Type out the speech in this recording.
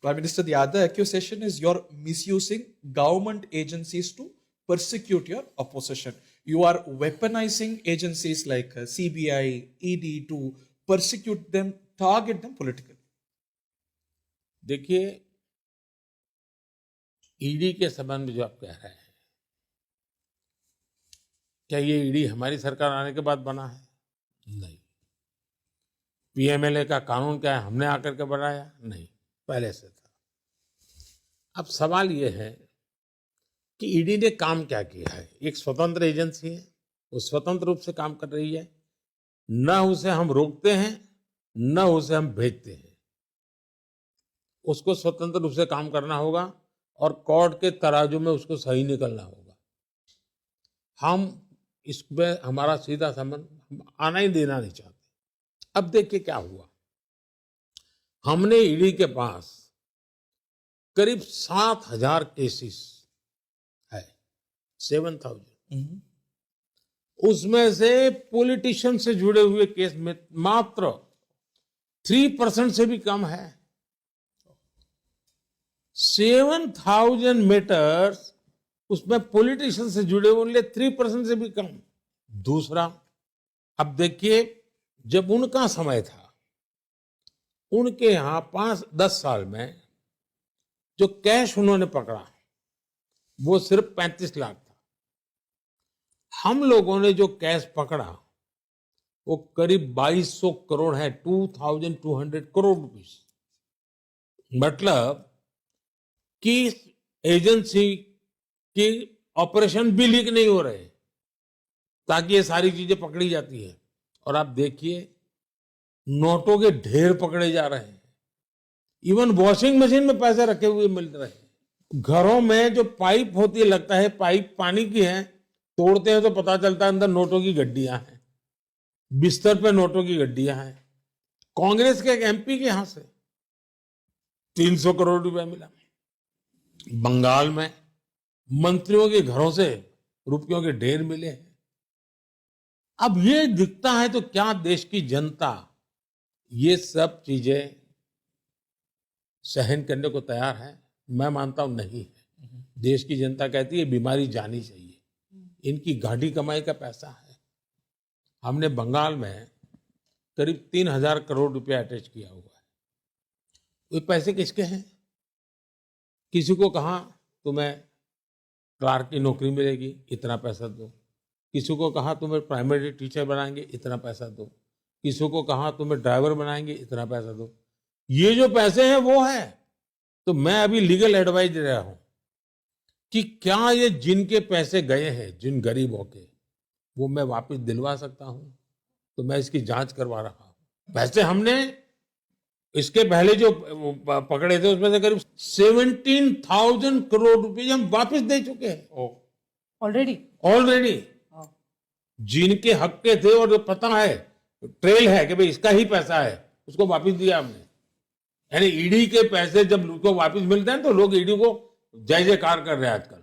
Prime Minister, the other accusation is you're misusing government agencies to persecute your opposition. You are weaponizing agencies like CBI, ED to persecute them, target them politically. देखिए, ED के संबंध में जो आप कह रहे हैं, क्या ये ईडी हमारी सरकार आने के बाद बना है? नहीं। पीएमएलए का कानून क्या है, हमने आकर के बनाया? नहीं, पहले से था। अब सवाल ये है कि ईडी ने काम क्या किया है। एक स्वतंत्र एजेंसी है, वो स्वतंत्र रूप से काम कर रही है। न उसे हम रोकते हैं, न उसे हम भेजते हैं। उसको स्वतंत्र रूप से काम करना होगा और कोर्ट के तराजू में उसको सही निकलना होगा। हम इसमें हमारा सीधा संबंध आना ही देना नहीं चाहते। अब देखिए क्या हुआ। हमने ईडी के पास करीब 7,000 केसेस है, 7,000। उसमें से पॉलिटिशियन से जुड़े हुए केस में मात्र 3% से भी कम है। 7,000 मैटर्स, उसमें पॉलिटिशियन से जुड़े हुए 3% से भी कम। दूसरा, अब देखिए, जब उनका समय था, उनके यहां 5-10 साल में जो कैश उन्होंने पकड़ा वो सिर्फ 35 लाख था। हम लोगों ने जो कैश पकड़ा वो करीब 2200 करोड़ है, 2,200 करोड़ रुपीस। मतलब कि एजेंसी की ऑपरेशन भी लीक नहीं हो रहे ताकि ये सारी चीजें पकड़ी जाती है। और आप देखिए, नोटों के ढेर पकड़े जा रहे हैं। इवन वॉशिंग मशीन में पैसे रखे हुए मिल रहे हैं। घरों में जो पाइप होती है, लगता है पाइप पानी की है, तोड़ते हैं तो पता चलता है अंदर नोटों की गड्डियां हैं। बिस्तर पे नोटों की गड्डियां हैं। कांग्रेस के एक एमपी के यहां से 300 करोड़ रुपया मिला। बंगाल में मंत्रियों के घरों से रुपयों के ढेर मिले हैं। अब ये दिखता है तो क्या देश की जनता ये सब चीजें सहन करने को तैयार है? मैं मानता हूं नहीं है। देश की जनता कहती है बीमारी जानी चाहिए, इनकी गाढ़ी कमाई का पैसा है। हमने बंगाल में करीब 3,000 करोड़ रुपया अटैच किया हुआ है। वो पैसे किसके हैं? किसी को कहा तुम्हें क्लार्क की नौकरी मिलेगी, इतना पैसा दो। किसी को कहा तुम्हें प्राइमरी टीचर बनाएंगे, इतना पैसा दो। किसी को कहा तुम्हें ड्राइवर बनाएंगे, इतना पैसा दो। ये जो पैसे हैं वो है। तो मैं अभी लीगल एडवाइस दे रहा हूं कि क्या ये जिनके पैसे गए हैं, जिन गरीबों के, वो मैं वापस दिलवा सकता हूं? तो मैं इसकी जांच करवा रहा हूं। पैसे हमने इसके पहले जो पकड़े थे उसमें से करीब 17,000 करोड़ रुपए हम वापस दे चुके हैं ऑलरेडी। जिनके हक के थे और जो पता है, ट्रेल है कि भाई इसका ही पैसा है, उसको वापस दिया हमने। यानी ईडी के पैसे जब लोगों को वापस मिलते हैं तो लोग ईडी को जय जयकार कर रहे हैं आजकल।